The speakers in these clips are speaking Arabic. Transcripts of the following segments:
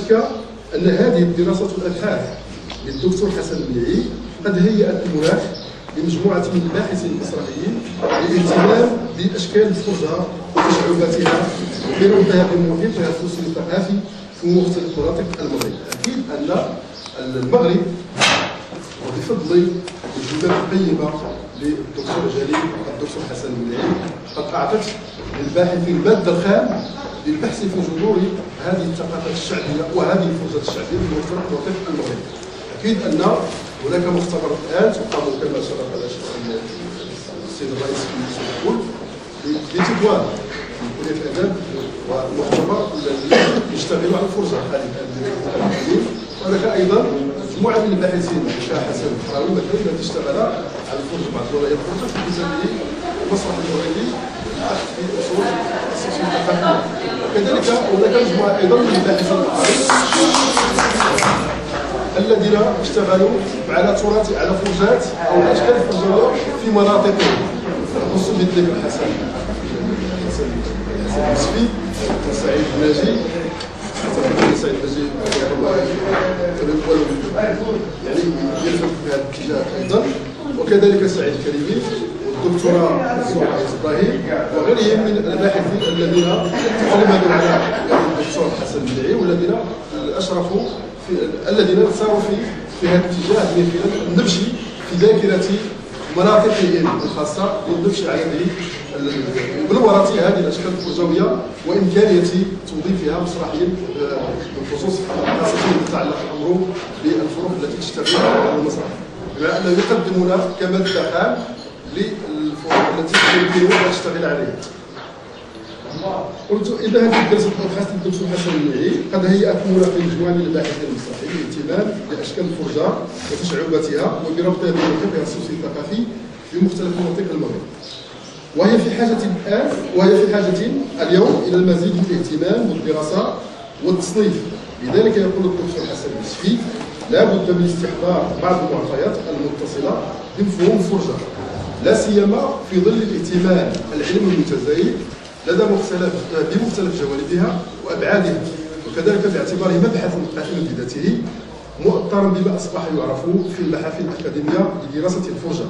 شك أن هذه الدراسة والأبحاث للدكتور حسن المليعي قد هيأت المناخ لمجموعة من الباحثين المسرحيين للاهتمام بأشكال الفرجة وتشعباتها بربطها بمحيطها الفصول الثقافي في مختلف مناطق المغرب. أكيد أن المغرب وبفضل الجهود القيمة للدكتور جليل الدكتور حسن المليعي قد أعطت للباحثين مادة الخام للبحث في جذور هذه الثقافات الشعبية وهذه الفرجة الشعبية في مختلف مناطق المغرب. أكيد أن هناك مختبرات الآن تقام كما شرح السيد الرئيس في يقول لتطوان من كلية الآداب ومختبر يشتغل على الفرجة خارج الأكاديمية. وهناك أيضا مجموعة من الباحثين كحسن الفراوي مثلا التي اشتغل على الفرجة مع الدورية الفرجة في ميزانية المسرح المغربي للبحث في أصول الثقافية. كذلك هناك مجموعة أيضا من الباحثين الذين اشتغلوا على تراث على فرجات او اشكال الفرجه في مناطقهم خصوصا بالذكر حسن المسفي وسعيد الناجي سعيد الناجي يعني يلفت في هذا الاتجاه ايضا، وكذلك سعيد الكريمي والدكتوره سعاد ابراهيم وغيرهم من الباحثين الذين تكلموا على الدكتور حسن المليعي والذين اشرفوا الذين ساروا في هذا الاتجاه من خلال النبش في ذاكرة مناطقهم الخاصة والنبش على بلورة هذه الأشكال الفرجوية وإمكانية توظيفها مسرحيا بالخصوص خاصة يتعلق الأمر بالفروق التي تشتغل على المسرح، بما أنه يقدمون كمادة خام للفروق التي يمكن أن تشتغل عليها. قلت إذا هذه الدراسة الأبحاث للدكتور حسن المليعي قد هيأت مناخ مجموعة من الباحثين المسرحيين للاهتمام بأشكال الفرجة وتشعباتها وبربطها بموقفها السوسي الثقافي في مختلف مناطق المغرب، وهي في حاجة اليوم إلى المزيد من الاهتمام والدراسة والتصنيف. لذلك يقول الدكتور حسن المسفي لا بد من استحضار بعض المعطيات المتصلة بمفهوم الفرجة، لا سيما في ظل الاهتمام العلمي المتزايد لدى بمختلف جوانبها وابعادها، وكذلك باعتباره مبحث قائم بذاته مؤطرا بما اصبح يعرف في المحافل الاكاديميه لدراسه الفرجه.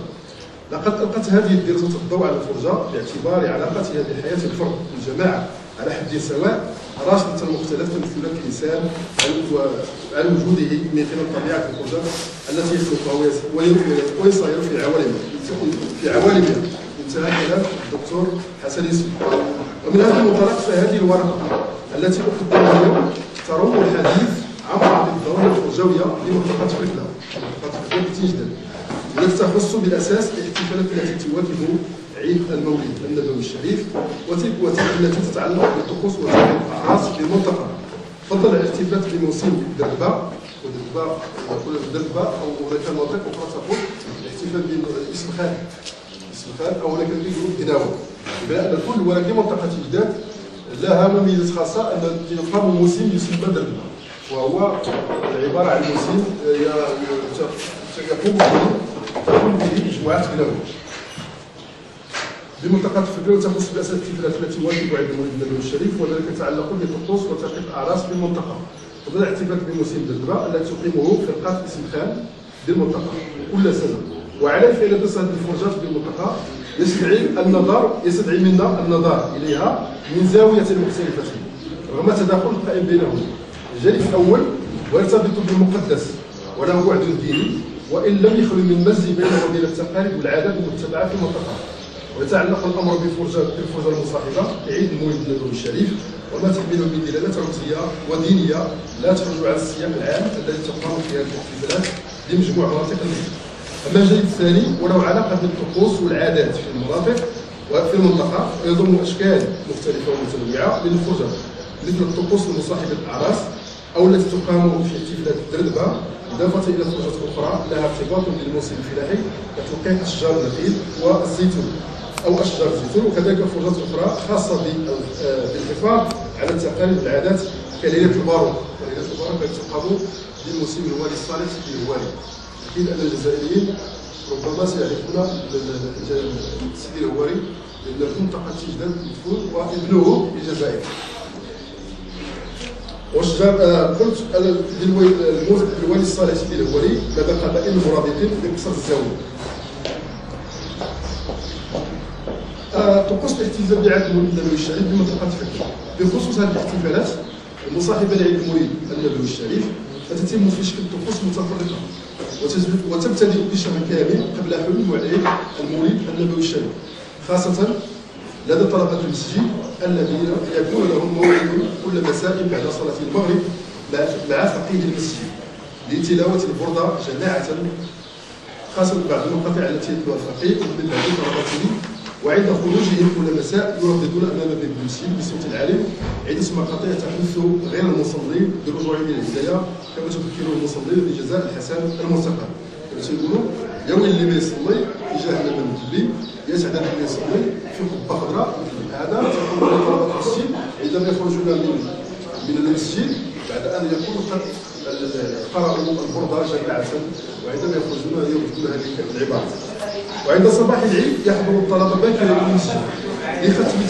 لقد القت هذه الدراسه الضوء على الفرجه باعتبار علاقتها بحياه الفرد والجماعه على حد سواء، راشده مختلف تمثيلات الانسان عن وجوده من خلال طبيعه الفرجه التي يخلقها ويسير في عوالمها. انتهى كلام الدكتور حسن يوسف. ومن هذا المنطلق فهذه الورقه التي اقدمها اليوم تروم الحديث عن بعض الظواهر الفرجويه لمنطقه فكله بتنجدل، والتي تخص بالاساس الاحتفالات التي تواكب عيد المولد النبوي الشريف وتلك التي تتعلق بالطقوس وتعليق الاعراس في المنطقه. فضل الاحتفالات بموسم الدربه او هناك مناطق اخرى تقول الاحتفال باسم خان او هناك يقولوا الدناوه، بما ان كل ولكن منطقه جداد لها مميزات خاصه ان يقام موسم يسمى دربه، وهو عباره عن موسم يقوم به مجموعات دناويه بمنطقه فكره وتخص باساس الاحتفالات التي تواكب عيد المولد النبوي الشريف، وذلك يتعلق بطقوس وتحقيق الاعراس بالمنطقه. وهذا الاحتفال بموسم دربه التي تقيمه فرقه اسم خان بالمنطقه كل سنه، وعليه فإن دراسة هذه الفرجات بالمنطقة يستدعي منا النظر إليها من زاوية مختلفة رغم التداخل القائم بينهم. الجانب الأول ويرتبط بالمقدس وله بعد ديني، وإن لم يخلو من مزج بينه وبين التقاليد والعادات المتبعة في المنطقة. ويتعلق الأمر بالفرجة المصاحبة لعيد المولد النبوي الشريف وما تحمله من دلالات رمزية ودينية لا تخرج عن السياق العام الذي تقام فيه هذه الاحتفالات لمجموع مناطق المغرب. أما الجانب الثاني وله علاقة بالطقوس والعادات في المناطق وفي المنطقة، ويضم أشكال مختلفة ومتنوعة للفرجة مثل الطقوس المصاحبة للأعراس أو التي تقام في احتفالات الدردبة، إضافة إلى فرجات أخرى لها ارتباط بالموسم الفلاحي كتلقيح أشجار النخيل والزيتون أو أشجار الزيتون، وكذلك فرجات أخرى خاصة بالحفاظ على التقاليد والعادات كليلة الباروك. وليلة الباروك التي تقام بالموسم الوالي الصالح في الوالي. أكيد أن الجزائريين ربما سيعرفون سيدي الهواري لأن في منطقة تجدد مدفون وابنه بالجزائر. قلت الوالي الصالح سيدي الهواري لدى قبائل المرابطين بقصر الزاويه. طقوس الاحتفال بعيد المولد النبوي الشريف بمنطقه فكه. بخصوص هذه الاحتفالات المصاحبه لعيد المولد النبوي الشريف فتتم في شكل طقوس متفرقه وتبتدئ بشهر كامل قبل حلول موعد المولد النبوي الشريف، خاصه لدى طلبه المسجد الذين يكون لهم موعد كل مساء بعد صلاه المغرب مع فقيه المسجد لتلاوه البرده جماعه، خاصه بعض المقاطع التي يتلوها الفقيه من بعد طلبته، وعند خروجهم كل مساء يرددون امام باب المسجد بصوت عالي عده مقاطع تحث غير المصلين بالرجوع الى الهدايه كما تذكر المصلين بجزاء الحسن المستقر. تيقولوا يا ويلي اللي ما يصلي في جهنم المتبين يا سعد اللي يصلي في قبه خضراء مثل هذا. تقول طلبه المسجد عندما يخرجون من المسجد بعد ان يكونوا قد قرأوا البرده جماعه وعندما يخرجون يرددون هذه العباره. وعند صباح العيد يحضر الطلبه باكرا الى المسجد لختم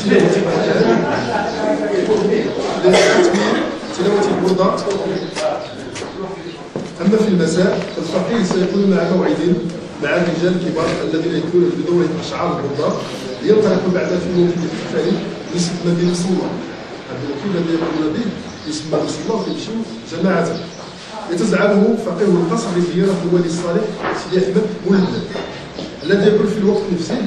تلاوه البرده. اما في المساء فالفقيه سيكون مع موعد مع الرجال الكبار الذين يكونون بدورهم اشعار البرده لينطلقوا بعد في الموكب الاحتفالي يسمى بالمصلى. هذا الموكب الذي يقومون به يسمى بالمصلى ويمشيو جماعه. يتزعمه فقيه القصر لزياره الوالي الصالح سيدي احمد مولد الذي يكون في الوقت نفسه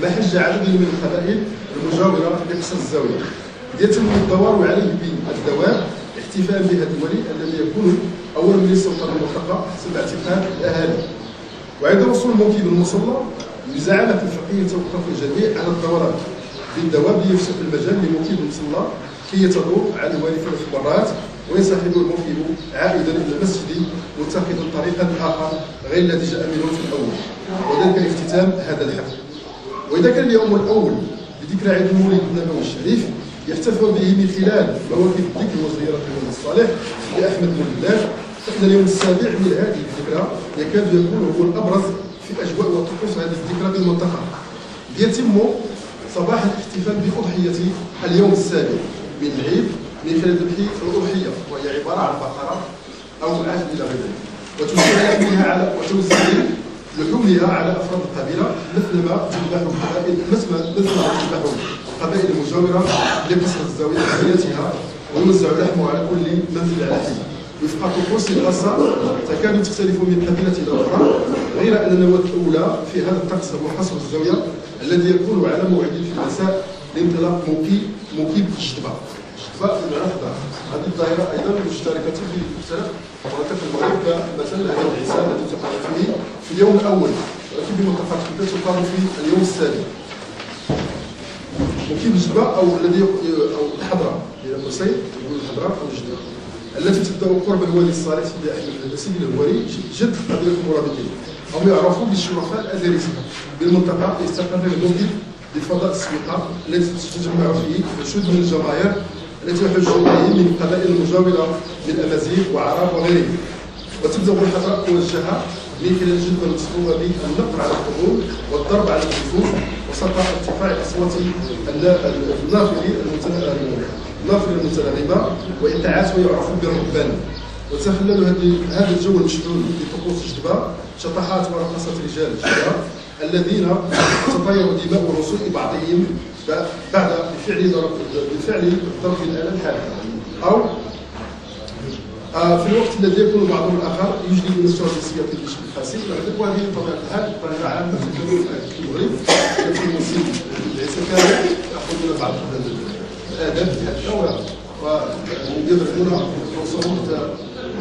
محج عدد من القبائل المجاوره لقصر الزاويه. يتم الدوار عليه بالدوام احتفاء بهذا الولي الذي يكون اول من السلطه المطلقه حسب اعتقاد الاهالي. وعند وصول الموكب المصلى بزعامه الفقيه توقف الجميع على الدوران بالدوام ليفسح المجال لموكب المصلى كي يتدور على الوالي 3 مرات وينسحب الموكب عائدا الى المسجد متخذا طريقا اخر غير الذي جاء منه في الاول، وذلك لاختتام هذا الحفل. واذا كان اليوم الاول بذكرى عيد المولد النبوي الشريف يحتفل به من خلال مواكب الذكر وزياره الوالي الصالح لاحمد مولد، فان اليوم السابع من هذه الذكرى يكاد يكون هو الابرز في اجواء وطقوس هذه الذكرى بالمنطقه. يتم صباح الاحتفال باضحيه اليوم السابع من العيد من خلال ذبح الاضحيه، وهي عباره عن بقره او عجل الى غير ذلك، وتوزيع لحومها على افراد القبيله مثل ما تذبح القبائل المجاوره لقصر الزاويه بحياتها، ويوزع لحمه على كل منزل على حي وفق طقوس خاصه تكاد تختلف من قبيله الى اخرى، غير ان النواه الاولى في هذا الطقس هو قصر الزاويه الذي يكون على موعد في المساء لانطلاق موكب الجدبه. بمعنى خضار. هذه الظاهره ايضا مشتركه في مختلف مناطق المغرب كمثلا هذا العيسى الذي تقام فيه في اليوم الاول، ولكن بمنطقه فكه تقام في اليوم السابع. موكب الجدبه او الذي او الحضره بين قوسين يقولوا الحضره او الجدبه التي تبدا قرب الوالي الصالح سيدي احمد سيدي الهواري جد قبيله المرابطين، هم يعرفوا بالشرفاء الازاريسه بالمنطقه. يستقر الموكب بفضاء السويقه التي تجمع فيه عشود من الجماهير التي يحج إليه من القبائل المجاورة من أمازيغ وعرب وغيرهم. وتبدأ الحضارة موجهة من خلال الجدوى المصحوبة بالنقر على القبور والضرب على الجفوف وسط ارتفاع الأصوات النافرة المتناغمة وإيقاعات ويعرف بالرهبان. وتخلل هذا الجو المشلول بطقوس الجدبة شطحات ورقصات رجال الجدبة الذين تطاير دماء رسول بعضهم بعد بفعل ضرب الآلة الحادة، أو في الوقت الذي يكون بعضهم الآخر يجري من السرعة الجنسية في الجيش القاسي. وهذه بطبيعة الحال طريقة عامة في المغرب التي المسلم العيسى كان يأخذون بعض الآداب هكذا ويضربون ويوصلون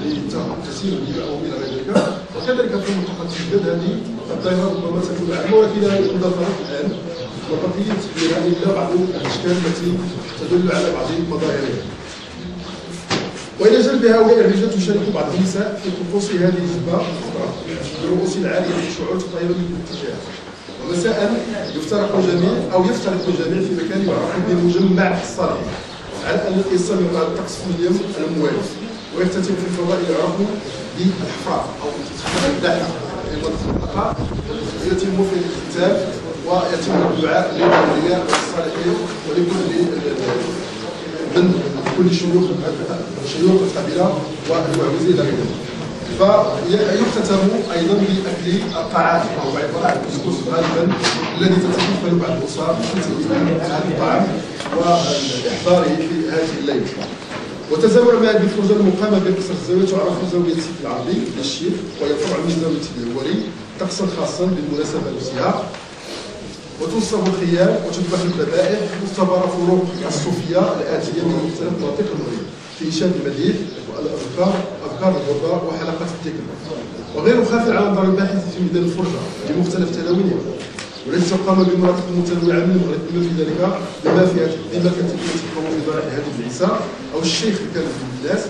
لتسيير دماءهم إلى غير ذلك. وكذلك في منطقة الجدد هذه الظاهرة ربما تكون عامة، ولكن لا ندخل الآن وبقية تدبيرها إلا بعض الأشكال التي تدل على بعض مظاهرها. وإلى جانب هؤلاء الرجال تشارك بعض النساء في طقوس هذه الجبهة الخضراء برؤوس العالية الشعور تطير من الاتجاهات. ومساء يفترق الجميع في مكان يعرف بمجمع الصالحين على أن يستمر هذا الطقس في اليوم الموالي، ويختتم في الفضاء يعرف بالحفار أو الداحة في منطقة يتم في الاختتام ويتم الدعاء للأولياء والصالحين ولكل من كل شيوخ القبيله والمعوزين الى غيره. فيختتم ايضا باكل الطعام، وهو عباره عن كسكس غالبا الذي تتكفل بعض الاسر بتنظيم هذا الطعام واحضاره في هذه الليله. وتزامنا مع هذه الفرجه المقامه بقصر الزاويه تعرف زاويه سيدي العربي للشيخ، وهي فرع من زاويه سيدي الولي، طقسا خاصا بالمناسبه نفسها. وتنصب الخيام وتذبح الذبائح مختبر فروق الصوفيه الاتيه من مختلف مناطق المغرب في انشاد المديح والاذكار، اذكار الغربه وحلقات الذكر، وغير خاف على نظر الباحث في ميدان الفرجه بمختلف تلوينها، والتي تقام بمناطق متنوعه من المغرب بما في ذلك بما كتبت تقام في ضريح هذه العيسى او الشيخ اللي كان في الناس.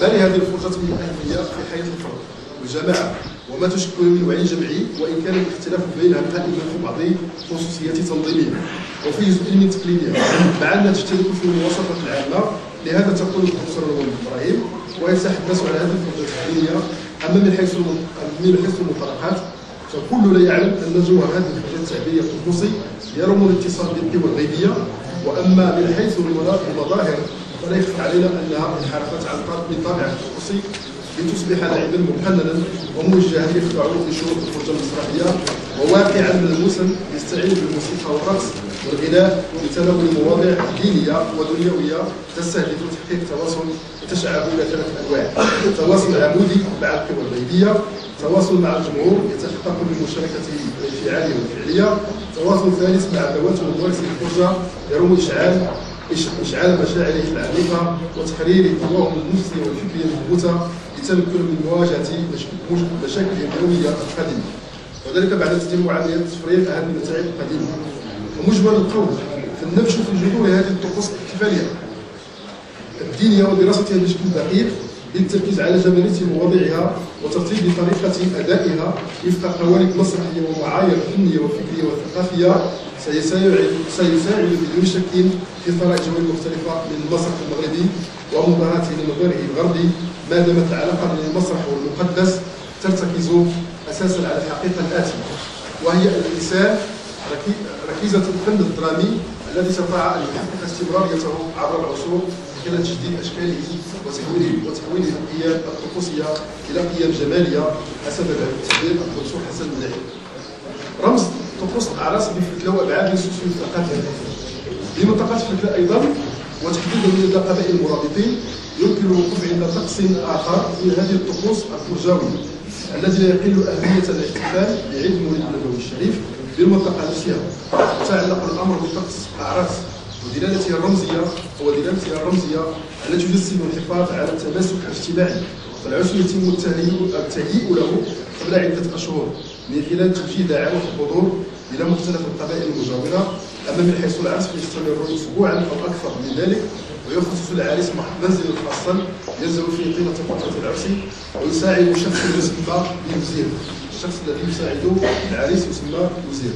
بل هذه الفرجه من الاهميه في حياه الفرد والجماعه وما تشكل من وعي جمعي، وان كان الاختلاف بينها قائما في بعض خصوصيات تنظيمها وفي جزء من تقليدها، مع انها تشترك في المواصفات العامه. لهذا تقول الدكتور ابراهيم ويتحدث على هذه الفرجه الدينيه. اما من حيث المنطلقات فكل لا يعلم ان جوهر هذه الفرجه التعبيريه الطقوسي يرم الاتصال بالقوى الغيبيه، واما من حيث المظاهر فلا يخفى علينا انها انحرفت عن طابع الطقوسي لتصبح لعبا مقننا وموجها يخضع لشروط الفرجه المسرحيه، وواقعا ملموسا يستعين بالموسيقى والرقص والغناء لتناول مواضيع دينيه ودنيويه تستهدف تحقيق تواصل يتشعب الى ثلاث انواع: تواصل عمودي مع القوى الغيبيه، تواصل مع الجمهور يتحقق بالمشاركه الانفعاليه والفعليه، تواصل ثالث مع ذوات وممارس الفرجه يروم إشعال مشاعره العميقة وتحرير قواهم النفسية والفكرية المثبوتة لتمكن من مواجهة مشاكل اليومية القديمة، وذلك بعد تتم عملية تفريغ أهم المتاعب القديمة. ومجمل القول في النبش في جذور هذه الطقوس الاحتفالية الدينية ودراستها بشكل دقيق بالتركيز على جمالية مواضيعها وترتيب طريقة أدائها وفق قوالب مسرحية ومعايير فنية وفكرية وثقافية سيساعد بدون شك في ثراء جوانب مختلفة من المسرح المغربي ومظاهراته لمظهره الغربي، ما دامت العلاقة بين المسرح والمقدس ترتكز أساسا على الحقيقة الآتية، وهي الإنسان ركيزة الفن الدرامي الذي استطاع أن يحقق استمراريته عبر العصور خلال تجديد أشكاله وتحويل القيم الطقوسية إلى قيم جمالية حسب تعبير الدكتور حسن الملاحي. رمز طقوس الأعراس بفتلة وأبعاد السوسيو الثقافية بمنطقة فتلة أيضا، وتحديدا من القبائل المرابطين يمكن الوقوف عند طقس آخر من هذه الطقوس الفرجاوية الذي لا يقل أهمية الاحتفال بعيد مولد النبوي الشريف بالمنطقة نفسها. تعلق الأمر بطقس الأعراس ودلالتها الرمزية التي تجسد الحفاظ على التماسك الاجتماعي، فالعرس يتم التهيئ له قبل عدة أشهر من خلال توجيه دعوات الحضور إلى مختلف القبائل المجاورة. أما من حيث العرس فيستمر أسبوعا أو أكثر من ذلك، ويخصص العريس منزلا خاصا ينزل فيه طيلة فترة العرس، ويساعد شخص يسمى بوزير. الشخص الذي يساعد العريس يسمى وزير.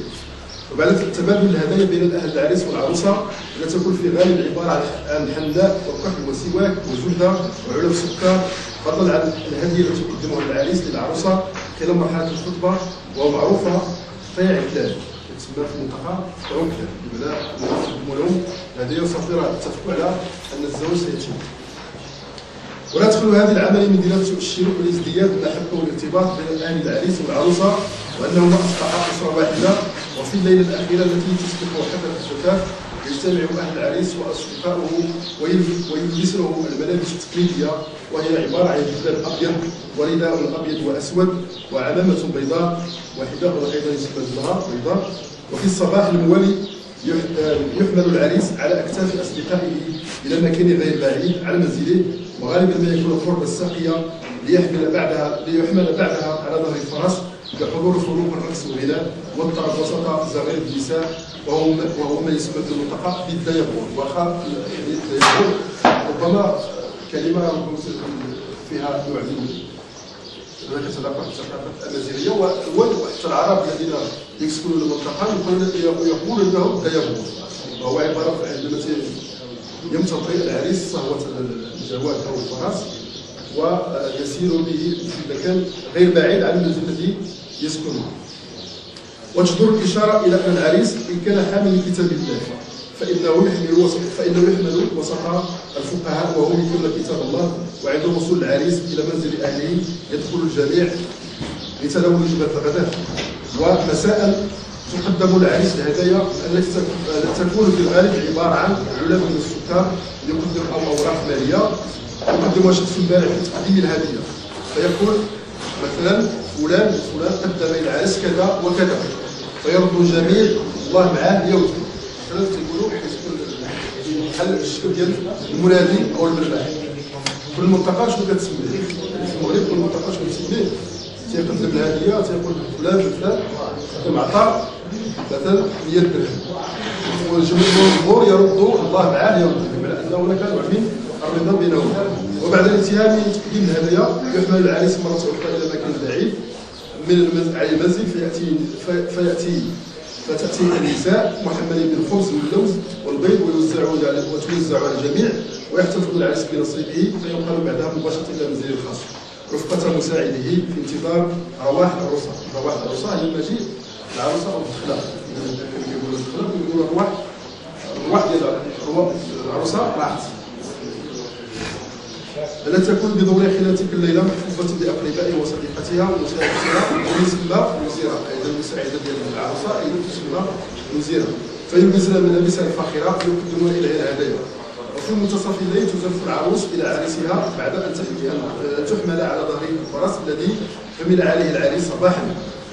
وبعد تبادل الهدايا بين أهل العريس والعروسة التي تكون في الغالب عبارة عن حناء وكحل وسواك وزبدة وعلب سكر، فضلا عن الهدية التي يقدمها العريس للعروسة خلال مرحلة الخطبة، ومعروفة طيع الكلاب تسمى في المنطقة طيع الكلاب، لماذا نقدم لهم هدايا صغيرة اتفقوا على أن الزواج سيتم. ولا تخلو هذه العملية من دلالة الشروق والازدياد المحبة والارتباط بين أهل العريس والعروسة، وأنهما أصبحا أسرة واحدة. وفي الليلة الأخيرة التي تسبق حفلة الزفاف يجتمع أهل العريس وأصدقائه ويلبسونه الملابس التقليدية، وهي عبارة عن جلباب أبيض ورداء أبيض وأسود وعمامة بيضاء وحذاء أيضا يسمى الزهر بيضاء. وفي الصباح الموالي يحمل العريس على أكتاف أصدقائه إلى مكان غير بعيد على منزله، وغالبا ما يكون قرب الساقية ليحمل بعدها على ظهر الفرس بحضور فروق الرقص والغناء والطرب وسط زغير النساء، وهو ما يسمى في المنطقة بالديابور. واخا الديابور ربما كلمة فيها نوع من كتلاقى الثقافة الأمازيغية وحتى العرب الذين يسكنون المنطقة يقولون له الديابور، وهو عبارة عندما يمتطي العريس صهوة الجواد أو الفرس ويسير به في مكان غير بعيد عن المنزل الذي يسكنه. وتدور الإشارة إلى أن العريس إن كان حامل كتاب الله فإنه يحمل وسط الفقهاء وهم يتلون كتاب الله، وعند وصول العريس إلى منزل أهله يدخل الجميع لتناول وجبة الغداء. ومساء تقدم العريس الهدايا التي تكون في الغالب عبارة عن علب من السكر يقدم أو أوراق مالية يقدمها شخص بالغ في تقديم الهدية، فيقول مثلا فلان وفلان قدم إلى العريس كذا وكذا، فيرد الجميع الله معاه يوم مثلا تيقولوا بحال الشكل ديال المنادي أو المربح. كل منطقة شنو كتسميه؟ في المغرب كل منطقة شنو كتسميه؟ تيقدم الهدية تيقول فلان مثلا معطى مثلا 100 درهم، والجمهور يردوا الله معاه يوم، بمعنى أنه كانوا عاملين الرضا بينهم. وبعد الانتهاء من تقديم الهدايا يحمل العريس مرة أخرى إلى مكان بعيد من المنزل فتأتي النساء محملين بالخبز واللوز والبيض وتوزع على الجميع، ويحتفظ العريس بنصيبه، فينقل بعدها مباشرة إلى منزله الخاص رفقة مساعده في انتظار رواح العروسة. رواح العروسة هي مجيء العروسة أو الدخلة، كيقولوا الدخلة كيقولوا الرواح ديال العروسة راحت، التي تكون بدورها خلال تلك الليله محفوفه باقربائها وصديقتها ومساعدتها ويسمى وزيره. ايضا المساعده ديال العروسه ايضا تسمى وزيره، فيلبسن ملابسها الفاخره ويقدمون اليها الهدايا. وفي منتصف الليل تزف العروس الى عريسها بعد ان تحمل على ظهر الفرس الذي حمل عليه العريس صباحا،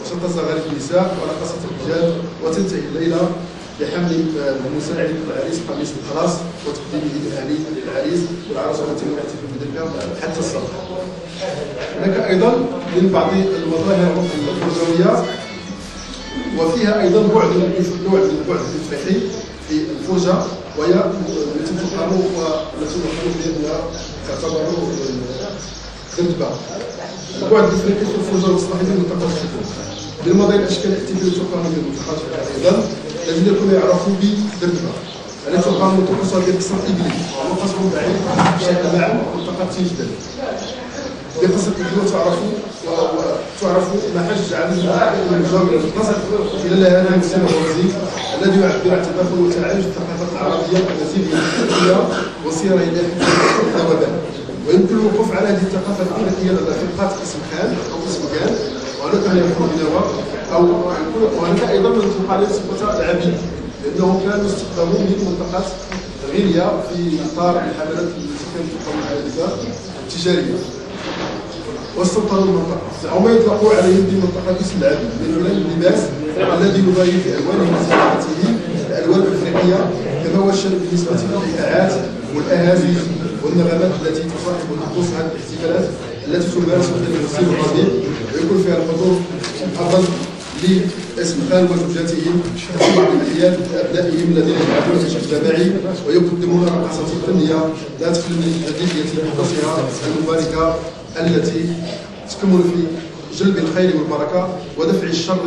وستزغرف النساء ورقصت الرجال، وتنتهي الليله بحمل مساعد العريس قميص الخلاص وتقديمه لاهالي العريس والعروس التي يحتفل بذلك حتى الصباح. هناك ايضا من بعض المظاهر الفرجويه وفيها ايضا نوع من البعد الفقهي في الفرجه، وهي التي تقام بانها تعتبر ذنبه. البعد الافريقي في الفرجه المصلحيه في المنطقه الشتويه بالمضي الاشكال الاحتفاليه تقام بالمنطقه ايضا الذين يكونوا يعرفوا بالدربه التي تقام طقوسها بقصر ابلي وهو قصر بعيد بشكل عام منطقه تيجدل. بقصر ابلي تعرفوا محج عن المجاوره للقصر خلال هذا الموسم الوظيفي الذي يعبر عن تداخل وتعايش الثقافات العربيه المزيد الافريقيه وسيرها الى الذوبان. ويمكن الوقوف على هذه الثقافه الافريقيه لدى فرقات اسم خان او اسم كان، وهناك من يقول بنوى وهناك ايضا من تقال صفه العبيد، لانهم كانوا يستخدمون من منطقه غينيا في اطار الحملات التي كانت تقام على التجاريه واستوطنوا المنطقه، او ما يطلقوا عليهم في منطقه اسم العبيد من اللباس الذي يغير في الوانه وزينته الالوان الافريقيه، كما هو الشان بالنسبه للايقاعات والاهازيج والنغمات التي تصاحب طقوس هذه الاحتفالات التي تمارس خلال الموسم الربيع، ويكون فيها الحضور الافضل لاسم خان وزوجاتهم في بعض الاحيان ابنائهم الذين يلعبون بشكل جماعي ويقدمون رقصات فنيه ذات جديديه بقصصها المباركه التي تكمن في جلب الخير والبركه ودفع الشر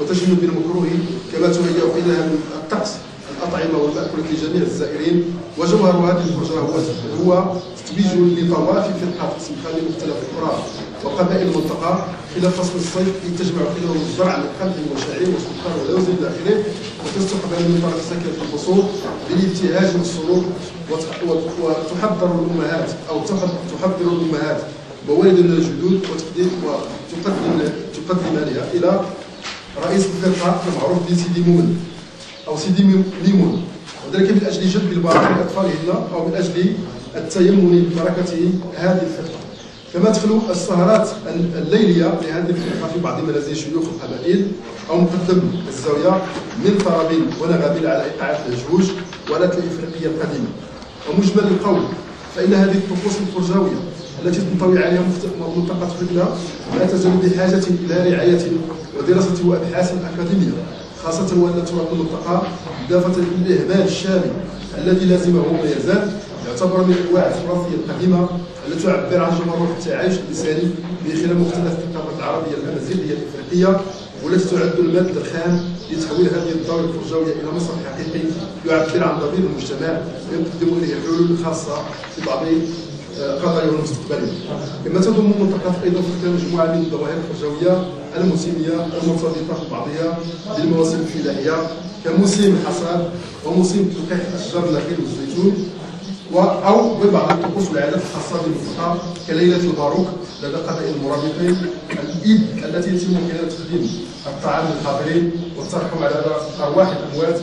وتجنب المكروه، كما تهيأ اليها الطقس الأطعمة والمأكولات لجميع الزائرين. وجوهر هذه الفرجة هو تتويج لطوائف فرقات اسم خان مختلف القرى وقبائل المنطقة خلال فصل الصيف تجمع فيهم الزرع من قمح وشعير وسكر ولوز إلى آخره، وتستقبل من طرف ساكنة الفصول بالابتهاج والسرور، وتحضر الأمهات أو تحضر الأمهات ووالد الجدود وتقدم لها إلى رئيس الفرقة المعروف بسيدي مومن أو سيدي ليمون، وذلك من أجل جلب البركة لأطفالهن أو من أجل التيمم ببركة هذه الفرقة. كما تخلو السهرات الليلية لهذه الفرقة في بعض منازل شيوخ القبائل أو مقدم الزاوية من طرابين ونغابيل على إيقاعات الجهوج والآلات الإفريقية القديمة. ومجمل القول فإن هذه الطقوس الفرجاوية التي تنطوي عليها منطقة فلكنا لا تزال بحاجة إلى رعاية ودراسة وأبحاث أكاديمية، خاصة وأن تراث المنطقة إضافة للإهمال الشامل الذي لازمه وما يزال يعتبر من أنواع التراثية القديمة التي تعبر عن جمهور التعايش اللساني من خلال مختلف الثقافات العربية الأمازيغية الإفريقية، والتي تعد المادة الخام لتحويل هذه الدورة الفرجاوية إلى مسرح حقيقي يعبر عن ضمير المجتمع ويقدم إليه حلول خاصة في بعض قضايا المستقبلية. كما تضم منطقة أيضا مجموعة من الظواهر الفرجاوية الموسميه المرتبطه ببعضها بالمواسم الفلاحيه كموسم الحصاد وموسم تلقيح اشجار النخيل والزيتون او ببعض الطقوس والعادات الخاصه بالمنطقه كليله الباروك لدى قبائل المرابطين، الايد التي يتم خلال تقديم الطعام للحاضرين والترحم على ارواح الاموات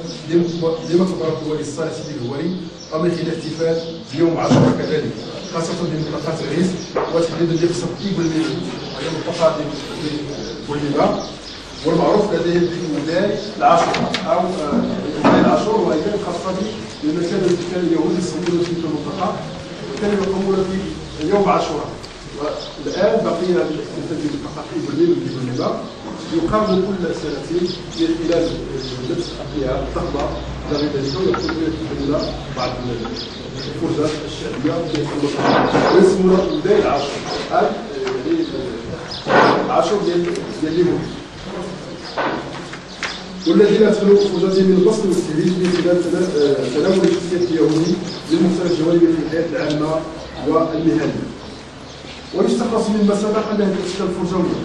لمقبره الولي الصالح سيدي الهواري، او من خلال احتفال بيوم عاشوراء كذلك خاصه بمنطقه العريس وتحديدا اللي خصها بوليبا هي منطقه بوليبا والمعروف لديهم بولاي العاشوراء او ولاي العاشور، وهي كانت خاصه بالمكان الذي كان اليهود يسكنون في تلك المنطقه وكانوا يقومون في يوم عاشوراء. والان بقي الاحتفال بمنطقه بوليبا يقام كل سنتين من خلال لبس اقنعه ضخمه الى غير ذلك، ويقومون بعض الفرجات الشعبيه في المنطقه ويسمونها ولاي العاشور عاشور ديال اليهود، والذين ادخلوا فرجتهم من البسط والتهريج من خلال تناول الشخصيات اليهودي لمختلف الجوانب في الحياه العامه والمهنيه. ويستخلص مما سبق ان هذه الاشكال الفرجويه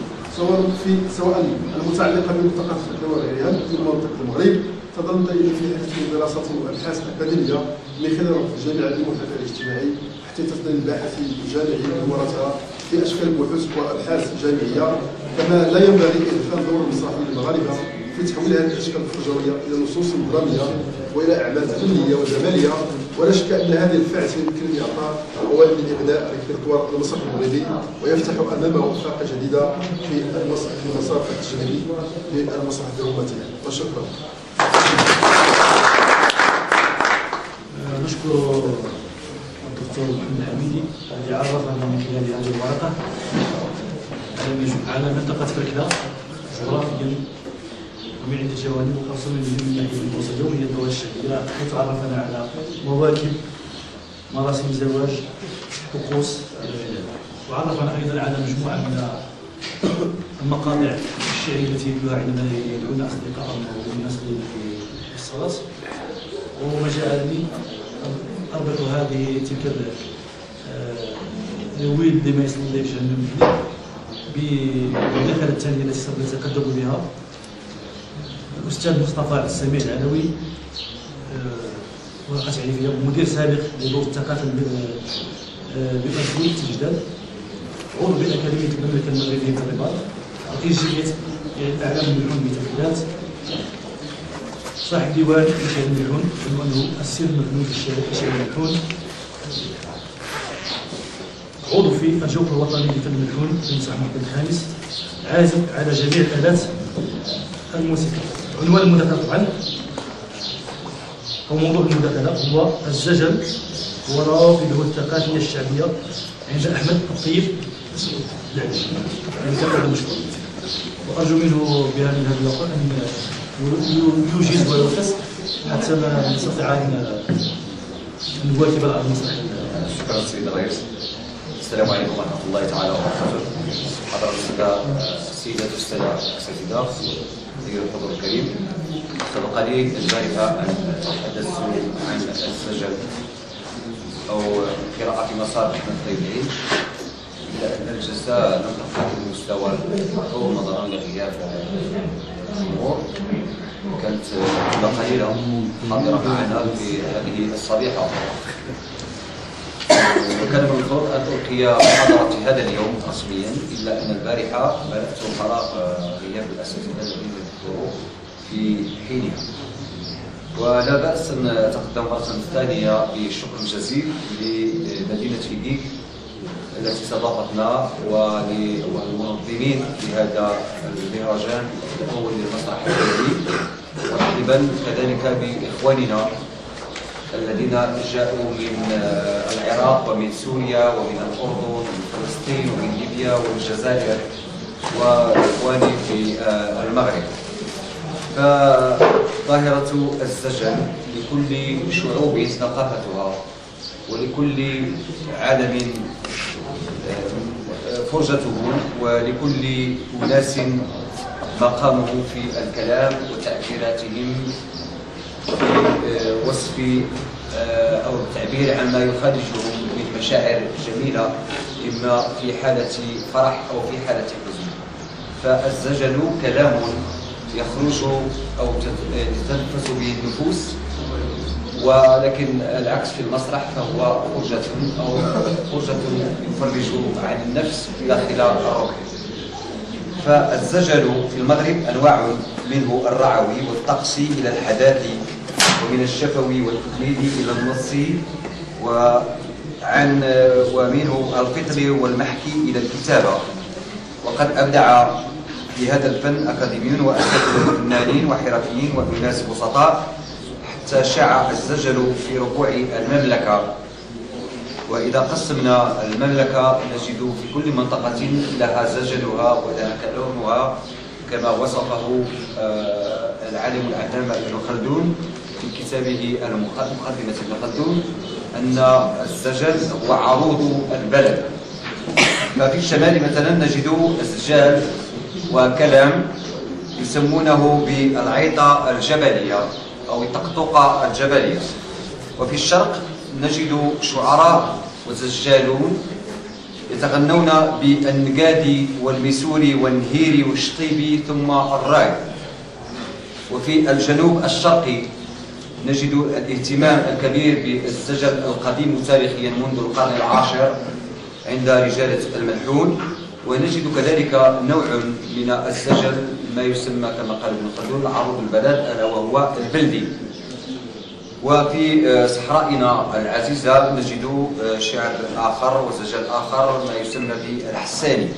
سواء المتعلقه بمنطقه الخدمه وغيرها في منطقه المغرب تظل دائما في حديث دراسات وابحاث اكاديميه من خلال الجامعه للمحتوى الاجتماعي حتى تصل الباحث الجامعي دورتها في اشكال بحوث وابحاث جامعيه، كما لا ينبغي اغفال دور المصرفيين المغاربه في تحويل هذه الاشكال الفرجويه الى نصوص دراميه والى اعمال فنيه وجماليه، ولا شك ان هذه الفئه يمكن ان يعطى قوات من ابناء ريبرتوار المسرح المغربي ويفتح امامه افاق جديده في المسار التجريبي للمسرح الدراماتي. وشكرا. نشكر الدكتور محمد الحميدي الذي عرفنا من خلال هذه الورقه على منطقه فركده جغرافيا ومن عده جوانب، وخاصه من ناحيه الدروس اليوميه الدول الشهريه، حيث عرفنا على مواكب مراسم الزواج طقوس، وعرفنا ايضا على مجموعه من المقاطع الشعريه التي يدلوها عندما يدعون اصدقائهم او الناس في الصلاه، وما جعلني اربط هذه تلك الويل لما يصل اليه جهنم بالدخله الثانيه التي سوف نتقدم بها الاستاذ مصطفى السميع العلوي، ورقه تعريفيه مدير سابق لدور الثقافه بأسيوط تجداد، عضو باكاديميه المملكه المغربيه للرباط، رئيس جمعيه الاعلام الملحون بتفعيلات، صاحب ديوان انشاء الملحون عنوانه السر المكنون في الشعر الملحون، عضو في الجوق الوطني لفن الملحون في مسرح محمد الخامس، عازف على جميع الالات الموسيقيه. عنوان المداخله طبعا او موضوع المداخله هو الزجل وروافده الثقافيه الشعبيه عند احمد الطيب العلي، يعني كان مشكور، وارجو منه من هذا اللقاء ان يوجز ويوقف حتى نستطيع ان نواكب المسرح. شكرا سيد الرئيس. السلام عليكم ورحمه الله تعالى وبركاته. حضرتك السيدات والساده الاساتذه، سيد الحضور الكريم، سبق لي البارحه ان تحدثت عن الزجل او قراءه مسار احمد الطيب، الا ان الجلسه لم ترتقي بالمستوى المطلوب نظرا لغياب الجمهور، وكانت قليله حاضره معنا في هذه الصبيحه، وكان من المفروض ان القي محاضرتي هذا اليوم رسميا، الا ان البارحه بلغت فراغ غياب الاساتذه الذين يحضروا في حينها. ولا باس ان اتقدم مره ثانيه بالشكر الجزيل لمدينه فيديك التي استضافتنا والمنظمين لهذا المهرجان الاول للمسرح الدولي، وتقريبا كذلك باخواننا الذين جاءوا من العراق ومن سوريا ومن الاردن ومن فلسطين ومن ليبيا والجزائر واخواني في المغرب. فظاهرة الزجل لكل شعوب ثقافتها ولكل عالم فرجته ولكل أناس مقامه في الكلام وتأثيراتهم في وصف أو التعبير عما يخرجهم من مشاعر جميلة، إما في حالة فرح أو في حالة حزن. فالزجل كلام يخرج أو تتنفس به النفوس، ولكن العكس في المسرح فهو فرجة أو فرجة يفرج عن النفس داخل الروح. فالزجل في المغرب أنواع منه الرعوي والطقسي إلى الحداثي، ومن الشفوي والتقليدي إلى النصي، ومنه القطري والمحكي إلى الكتابة. وقد أبدع في هذا الفن أكاديميون وأساتذة فنانين وحرفيين وأناس بسطاء حتى شاع الزجل في ربوع المملكة. وإذا قسمنا المملكة نجد في كل منطقة لها زجلها ولها كلامها كما وصفه العالم العلامة ابن خلدون في كتابه مقدمة ابن خلدون أن الزجل هو عروض البلد. ففي الشمال مثلا نجد الزجال وكلام يسمونه بالعيطة الجبلية أو الطقطقة الجبلية. وفي الشرق نجد شعراء وزجالون يتغنون بالنقادي والميسوري والنهيري والشطيبي ثم الراي. وفي الجنوب الشرقي نجد الاهتمام الكبير بالزجل القديم تاريخيا منذ القرن العاشر عند رجالة الملحون. ونجد كذلك نوع من الزجل ما يسمى كما قال ابن خلدون عروض البلد ألا وهو البلدي. وفي صحرائنا العزيزة نجد شعر آخر وزجل آخر ما يسمى بالحساني.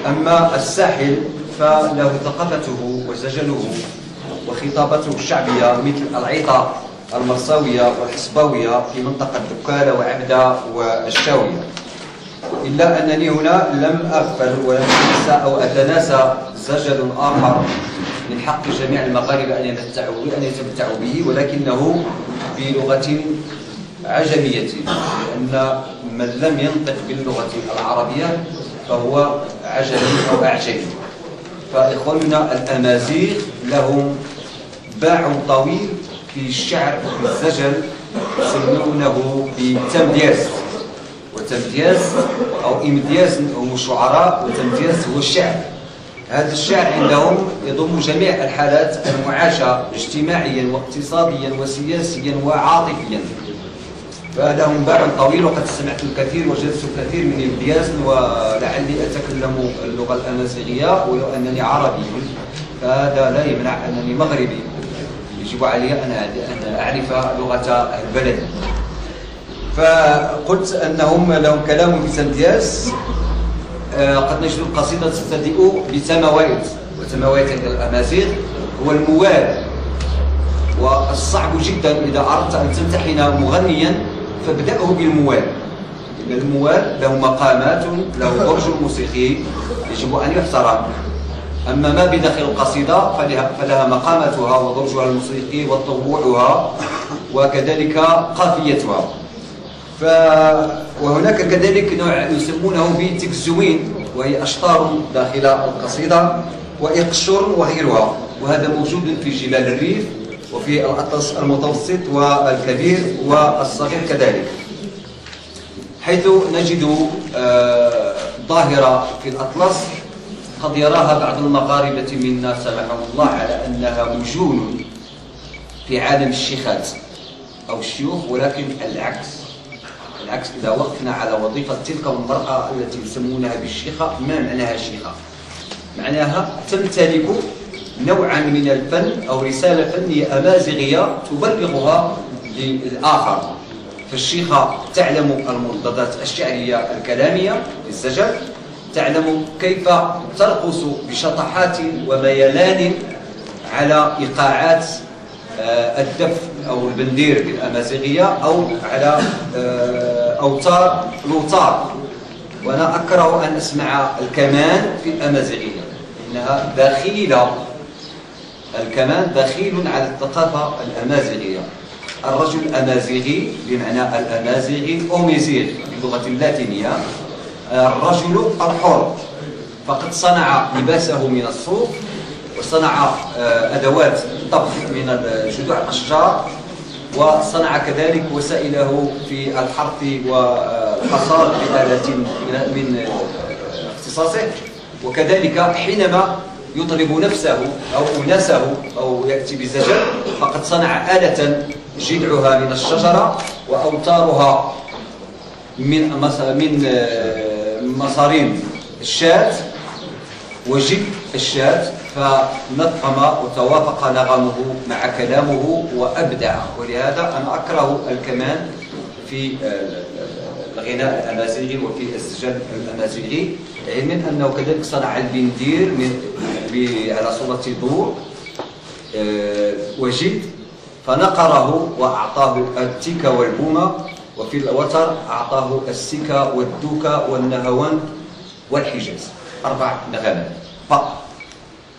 أما الساحل فله ثقافته وزجله وخطابته الشعبية مثل العيطة المرساوية والحصباوية في منطقة دكالة وعبدة والشاوية. إلا أنني هنا لم أغفل ولم أنسى أو أتناسى زجل آخر من حق جميع المغاربة أن يتمتعوا به، ولكنه بلغة عجمية، لأن من لم ينطق باللغة العربية فهو عجمي أو أعجمي. فإخواننا الأمازيغ لهم باع طويل في الشعر وفي الزجل يسمونه بتمدياز. وتمدياز أو إمدياز هم الشعراء، وتمدياز هو الشعر. هذا الشعر عندهم يضم جميع الحالات المعاشة اجتماعيا واقتصاديا وسياسيا وعاطفيا. فلهم باع طويل، وقد سمعت الكثير وجلست الكثير من إمدياز، ولعلي أتكلم اللغة الأمازيغية ولو أنني عربي، فهذا لا يمنع أنني مغربي. يجب علي أن أعرف لغة البلد. فقلت أنهم لهم كلام في تمدياز. قد نجد القصيدة تبتدئ بتمويت، وتمويت عند الأمازيغ هو الموال. والصعب جدا إذا أردت أن تمتحن مغنيا فابدأه بالموال، لأن الموال له مقامات، له درج موسيقي يجب أن يحترم. أما ما بداخل القصيدة فلها مقاماتها ودرجها الموسيقي وطبوعها وكذلك قافيتها. وهناك كذلك نوع يسمونه بالتكزوين، وهي أشطار داخل القصيدة وإقشر وغيرها، وهذا موجود في جبال الريف وفي الأطلس المتوسط والكبير والصغير كذلك. حيث نجد ظاهرة في الأطلس قد يراها بعض المغاربة منا سامحهم الله على أنها وجون في عالم الشيخات أو الشيوخ، ولكن العكس إذا وقفنا على وظيفة تلك المرأة التي يسمونها بالشيخة، ما معناها شيخة؟ معناها تمتلك نوعا من الفن أو رسالة فنية أمازيغية تبلغها للآخر. فالشيخة تعلم المرددات الشعرية الكلامية في الزجل، تعلم كيف ترقص بشطحات وميلان على إيقاعات الدف أو البندير بالأمازيغية أو على أوتار لوطار. وأنا أكره أن أسمع الكمان في الأمازيغية، إنها دخيلة، الكمان دخيل على الثقافة الأمازيغية. الرجل الأمازيغي بمعنى الأمازيغي أوميزيغ باللغة اللاتينية الرجل الحر، فقد صنع لباسه من الصوف، وصنع أدوات الطبخ من جذوع الأشجار، وصنع كذلك وسائله في الحرث والحصاد بآلة من اختصاصه. وكذلك حينما يطلب نفسه أو أناسه أو يأتي بزجل فقد صنع آلة جذعها من الشجرة وأوتارها من مصارين الشاة وجلد الشاة، فنظم وتوافق نغمه مع كلامه وأبدع. ولهذا أنا أكره الكمان في الغناء الأمازيغي وفي الزجل الأمازيغي، علما أنه كذلك صنع البندير على صورة دور وجلد فنقره وأعطاه التيكا والبومة، وفي الوتر أعطاه السكا والدوكا والنهوان والحجاز، 4 نغمات فقط.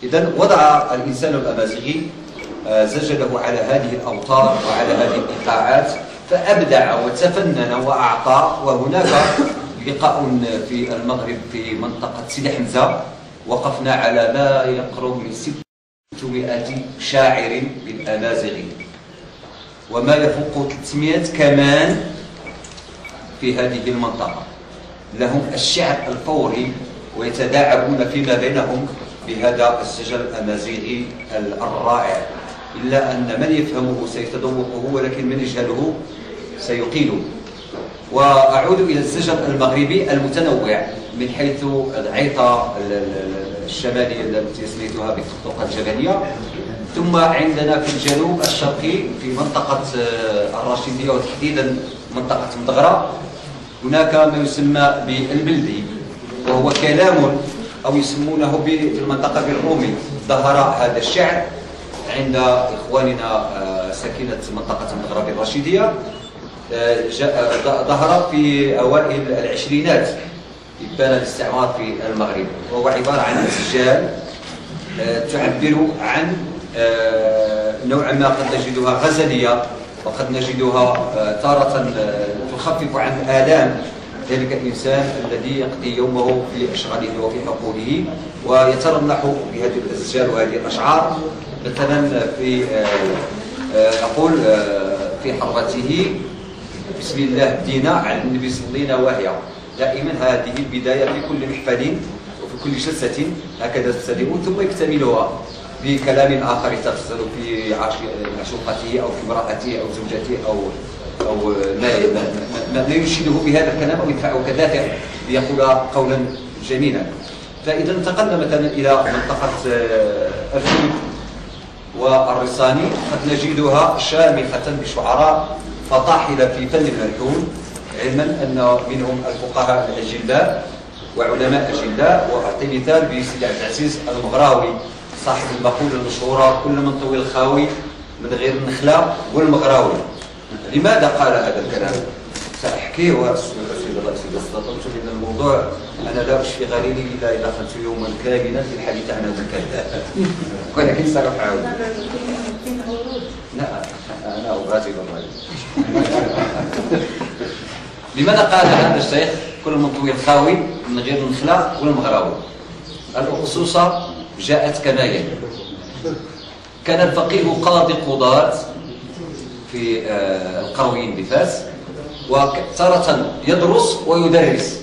إذن وضع الإنسان الأمازيغي زجله على هذه الأوتار وعلى هذه الإيقاعات فأبدع وتفنن وأعطى. وهناك لقاء في المغرب في منطقة سيدي حمزة وقفنا على ما يقرب من 600 شاعر بالأمازيغي وما يفوق 300 كمان في هذه المنطقة، لهم الشعر الفوري ويتداعبون فيما بينهم بهذا الزجل الأمازيغي الرائع، إلا أن من يفهمه سيتذوقه ولكن من يجهله سيقيله. وأعود إلى الزجل المغربي المتنوع من حيث العيطة الشمالية التي سميتها بالطقطقة الجبلية، ثم عندنا في الجنوب الشرقي في منطقة الرشيدية وتحديدا منطقة مدغرة هناك ما يسمى بالبلدي، وهو كلام أو يسمونه في المنطقة بالرومي. ظهر هذا الشعر عند إخواننا ساكنة منطقة مدغرة بالرشيدية، ظهر في أوائل العشرينات إبان الاستعمار في المغرب، وهو عبارة عن أسجال تعبر عن نوعا ما قد نجدها غزلية وقد نجدها تارة تخفف عن آلام ذلك الإنسان الذي يقضي يومه في أشغاله وفي حقوله ويترنح بهذه الأسجال وهذه الأشعار. مثلا في أقول في حرته بسم الله بدينا على النبي صلينا وهي. دائما هذه البداية في كل محفل وفي كل جلسة هكذا تبتدئ ثم يكتملها بكلام آخر تغزل في عشوقته أو في امرأته أو زوجته أو ما ينشده بهذا الكلام أو يدفعه كدافع ليقول قولا جميلا. فإذا انتقلنا مثلا إلى منطقة الجنوب والرصاني قد نجدها شامخة بشعراء فطاحلة في فن الملحون، علما أن منهم الفقهاء الأجلاء وعلماء أجلاء. وأعطي مثال بسيدي عبد العزيز المغراوي صاحب المقولة المشهورة كل من طوي الخاوي من غير النخلة والمغراوي. لماذا قال هذا الكلام؟ سأحكيه سيدي الله سيدي استطلت من الموضوع أنا لا أشفي غليلي إلا إذا دخلت يوما كاملا في الحديث عن هذا الكلام، ولكن سأفعل. لا أنا أغازل الرجل. لماذا قال هذا الشيخ كل من طوي الخاوي من غير النخلة والمغراوي؟ الأخصوصة جاءت كما يلي. كان الفقيه قاضي قضاة في القرويين بفاس، وتارة يدرس ويدرس،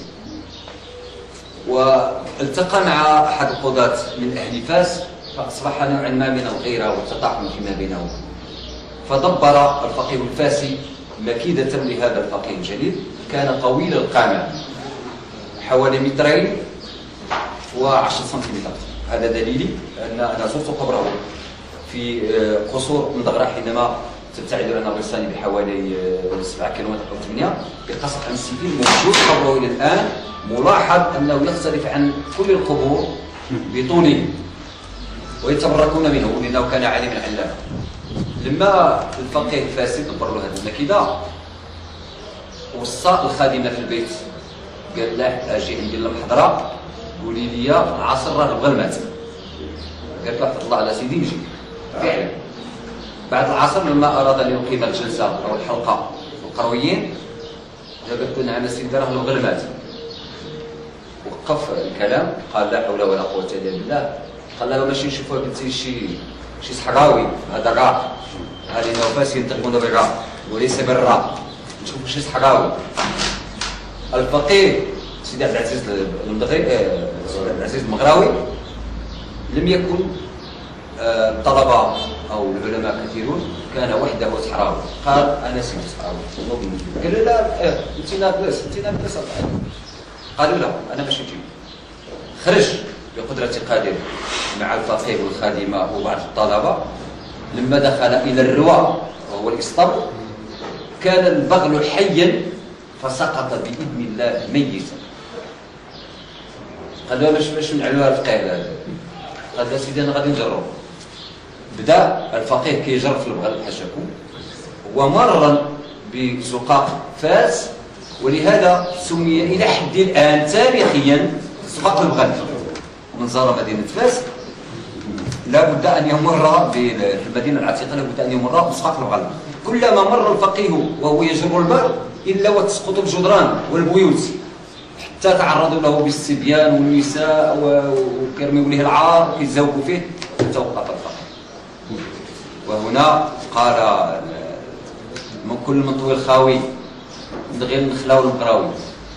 والتقى مع أحد القضاة من أهل فاس فأصبح نوعا ما من الغيرة والتطاحن فيما بينهم، فدبر الفقيه الفاسي مكيدة لهذا الفقيه الجليل. كان طويل القامة حوالي 2 متر و10 سنتيمتر. هذا دليلي أن أنا زرت قبره في قصور مدغرة حينما تبتعد عن الرصاني بحوالي 7 كيلومتر أو 8. بقصة عن السجين موجود قبره إلى الآن، ملاحظ أنه يختلف عن كل القبور بطوله ويتبركون منه لأنه كان عالما علامة. لما الفقيه الفاسد دبر له هذه المكيدة وصى الخادمة في البيت قال له أجي عندي المحضرة قولي لي العصر راه بغى المات. قالت له حفظ الله على سيدي نجي. فعلا بعد العصر لما أراد أن يقيم الجلسة أو الحلقة القرويين قالت له نعم سيدي راه بغى المات. وقف الكلام قال لا حول ولا قوة إلا بالله. قال له ماشي نشوفوها بنتي شي صحراوي هذا كاع هذه نوفاس ينطقون بالراء وليس بالراء، نشوفوا شي صحراوي. الفقيه سيدي عبد العزيز المدغري عبد العزيز المغراوي لم يكن الطلبة أو العلماء كثيرون، كان وحده صحراوي. قال أنا سيدي صحراوي. قال له لا أنت نابلس قالوا لا أنا ماشي جيب. خرج بقدرة قادر مع الفقيه والخادمة وبعض الطلبة. لما دخل إلى الرواء وهو الإسطبل كان البغل حيا فسقط بإذن الله ميتا. قال له باش نعلوها الفقيه هذا. قال له سيدي أنا غادي نجرب. بدا الفقيه كيجرب في البغل بحال شاكو ومرا بزقاق فاس، ولهذا سمي إلى حد الآن تاريخيا زقاق البغل. من زار مدينة فاس لابد أن يمر في المدينة العتيقة، لابد أن يمر بزقاق البغل. كلما مر الفقيه وهو يجر البر إلا وتسقط الجدران والبيوت، حتى تعرضوا له بالصبيان والنساء وكرموا له العار يتزوجوا فيه، توقف الفقيه. وهنا قال من كل من طويل خاوي غير النخلة والمغراوي،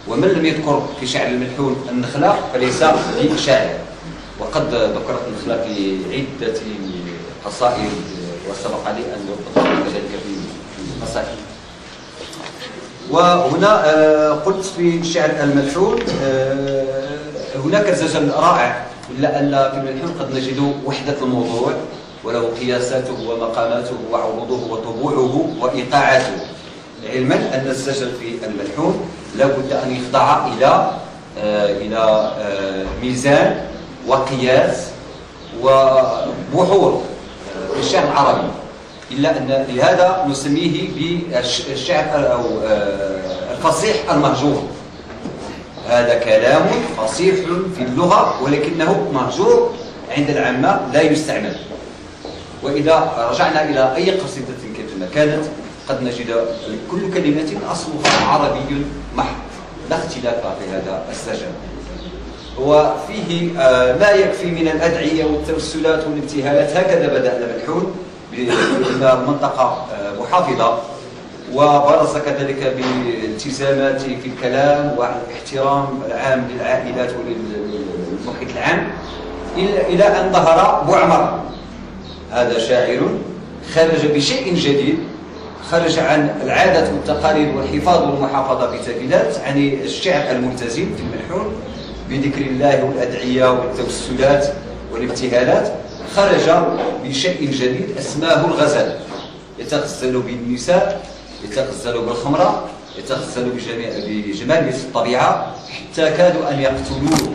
ومن لم يذكر في شعر الملحون النخلة فليس بشاعر. وقد ذكرت النخلة في عدة قصائد وسبق لي أن ذكرت ذلك في قصائد. وهنا قلت في الشعر الملحون هناك زجل رائع، إلا أن في الملحون قد نجد وحدة الموضوع وله قياساته ومقاماته وعروضه وطبوعه وإيقاعاته، علما أن الزجل في الملحون لا بد أن يخضع إلى ميزان وقياس وبحور في الشعر العربي، إلا أن لهذا نسميه بالشعر أو الفصيح المهجور. هذا كلام فصيح في اللغة ولكنه مهجور عند العامة لا يستعمل. وإذا رجعنا إلى أي قصيدة كيفما كانت قد نجد كل كلمة أصلها عربي محض، لا اختلاف في هذا السجل. وفيه ما يكفي من الأدعية والتوسلات والابتهالات. هكذا بدأ الملحون بمنطقة محافظة، وبرز كذلك بالالتزامات في الكلام والاحترام العام للعائلات وللمحيط العام، إلى أن ظهر بوعمر. هذا شاعر خرج بشيء جديد، خرج عن العادات والتقاليد والحفاظ والمحافظة بتفيلات، عن الشعر الملتزم في الملحون بذكر الله والأدعية والتوسلات والابتهالات. خرج بشيء جديد اسماه الغزل، يتغزل بالنساء، يتغزل بالخمرة، يتغزل بجمال الطبيعة، حتى كادوا أن يقتلوه.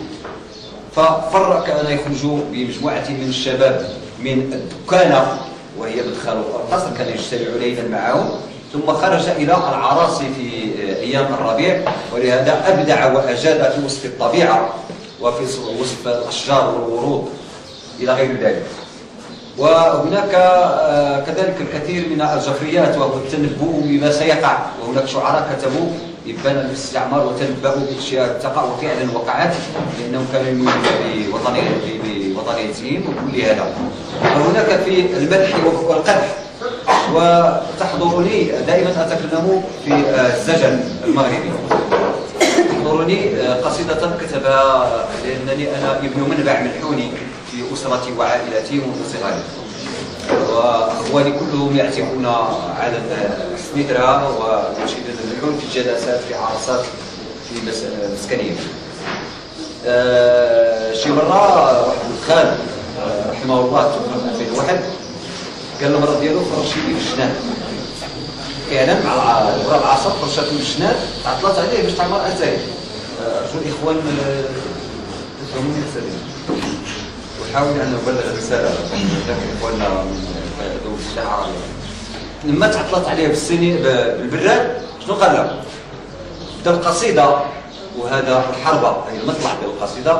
ففر كان يخرج بمجموعة من الشباب من الدكانة وهي بدخل القصر، كان يجتمع ليلا معهم، ثم خرج إلى العراصي في أيام الربيع، ولهذا أبدع وأجاد في وصف الطبيعة وفي وصف الأشجار والورود إلى غير ذلك. وهناك كذلك الكثير من الجفريات وهو التنبؤ بما سيقع، وهناك شعراء كتبوا إبانا للاستعمار وتنبؤوا بأشياء تقع وفعلا وقعت، لأنهم كانوا يؤمنون بوطنيتهم وكل هذا. وهناك في المدح والقدح. وتحضرني دائما أتكلم في الزجل المغربي، تحضرني قصيدة كتبها لأنني أنا ابن منبع ملحوني في أسرتي وعائلتي منذ صغري، وأخواني كلهم يعتقون على السنيدرا وينشدون الملحون في الجلسات في عرصات في مسكنية. شي مرة واحد الخال رحمه الله توفى في الواحد قال المرض ديالو فرشيني في الجنان، فعلا مع الغراب العصر فرشاتو في الجنان، تعطلت عليه باش تعمر اتاي. رجل الاخوان يفهموني السليم وحاول ان ابلغ الرساله لكن اخواننا ذوي الشعر العربي. لما تعطلت عليه بالسنين بالبراد شنو قال له؟ بدا القصيده، وهذا الحربه هي المطلع ديال القصيده.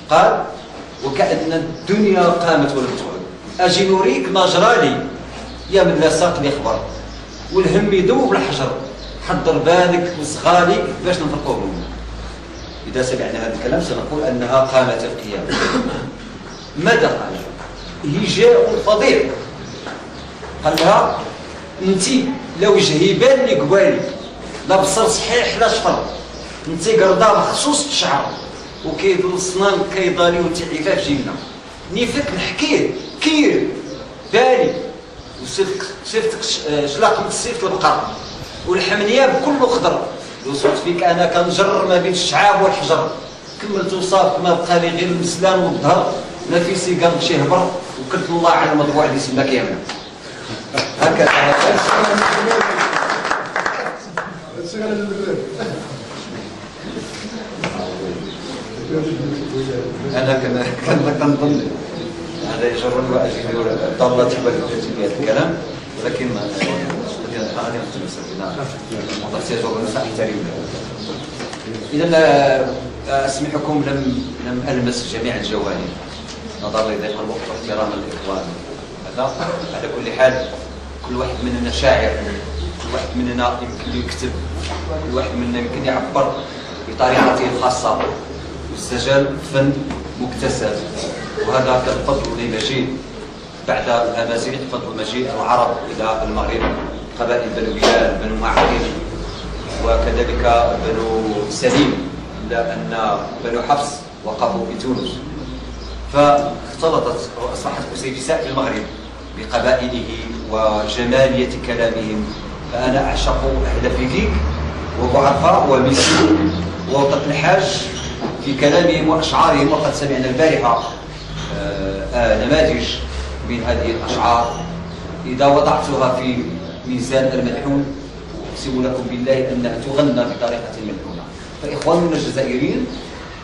قال: وكأن الدنيا قامت ولم تعد، اجي نوريك ما جرالي يا من لا ساق لي خبر، والهم يذوب الحجر، حضر بالك وصغالي باش نفرقوا بهم. اذا سمعنا هذا الكلام سنقول انها قامت القيامه. ماذا قال؟ هجاء فظيع. قال لها: انت لا وجه يبان لي قبالي، لا بصر صحيح لا شفر، انت قرضه مخصوص الشعر، وكيدو الصنان كيضاليو التعيفه في جيبنا. نيفك نحكيه كير بالي وصيفط شلاقه الصيف البقر والحمنيه بكل خضر. وصلت فيك انا كنجر ما بين الشعاب والحجر، كملت وصافك ما بقى لي غير المسلان والظهر، ما في سيقام شي هبر وكلت الله على المطبوع اللي سماك يامنا. هكذا انا كنظن هذا يجرني واجد ضلت بالتي في هذا الكلام، ولكن غادي نتمسك بنا اذا اسمحكم لم المس جميع الجوانب نظرا لضيق الوقت واحتراما للاخوان. هذا على كل حال كل واحد مننا شاعر، كل واحد مننا يمكن يكتب، كل واحد مننا يمكن يعبر بطريقته الخاصه، والسجال فن مكتسب، وهذا كان فضل لمجيء بعد الامازيغ فضل مجيء العرب الى المغرب، قبائل بنو بلال، بنو معقل، وكذلك بنو سليم، الا ان بنو حفص وقفوا بتونس، فاختلطت واصبحت قسيفساء في المغرب بقبائله وجماليه كلامهم. فانا اعشق اهل فيكيك وبعرفه وميسي ووطة الحاج في كلامهم واشعارهم، وقد سمعنا البارحه نماذج من هذه الاشعار اذا وضعتها في ميزان الملحون اقسم لكم بالله انها تغنى بطريقه ملحونه. فاخواننا الجزائريين